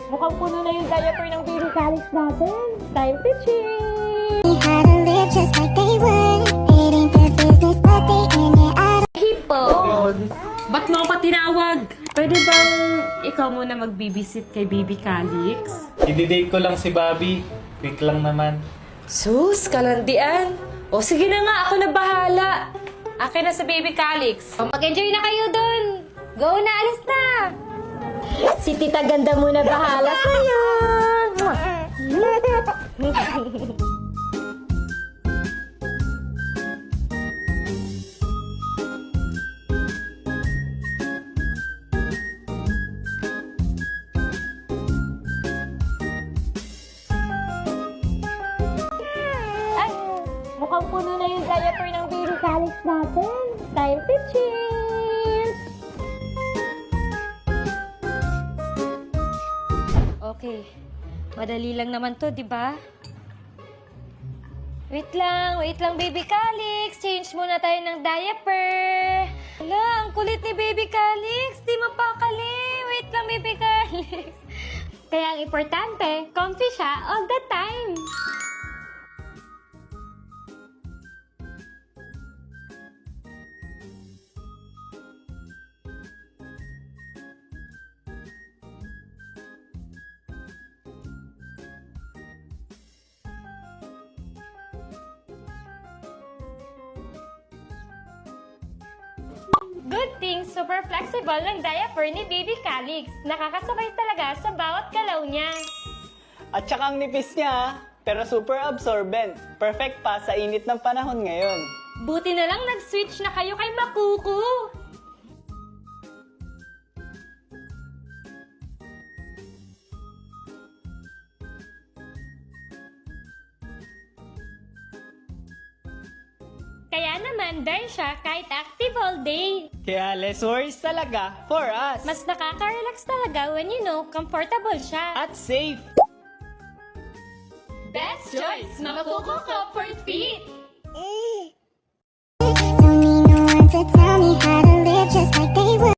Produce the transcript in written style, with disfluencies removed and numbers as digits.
Mukhang puno na yung diaper ng baby Calix natin. Time to change! How to live just like they would. It ain't their business, but they in it out. Hipo! Ba't mo ako tinawag? Pwede bang ikaw muna mag-babysit kay baby Calix? I-date ko lang si Bobby. Quick lang naman. Sus, kalandian! O sige na nga, ako na bahala. Akin na sa baby Calix. Mag-enjoy na kayo dun! Go na! Alis na! Si Tita Ganda muna bahala sa'yo! Ay, mukhang puno na yung diaper ng baby Calix natin. Time to change! Okay. Madali lang naman to, di ba? Wait lang, baby Calix. Change muna tayo ng diaper. Hala, ang kulit ni baby Calix. Di mapakali. Wait lang, baby Calix. Kaya ang importante, comfy siya all the time. Good thing, super flexible ng diaper ni baby Calix. Nakakasabay talaga sa bawat galaw niya. At saka ang nipis niya, pero super absorbent. Perfect pa sa init ng panahon ngayon. Buti na lang nag-switch na kayo kay Makuku. Kaya naman, dahil siya kahit active all day. Kaya less worries talaga for us. Mas nakaka-relax talaga when you know comfortable siya. At safe. Best choice, Makuku Comfort Fit! Don't need no one to tell me how to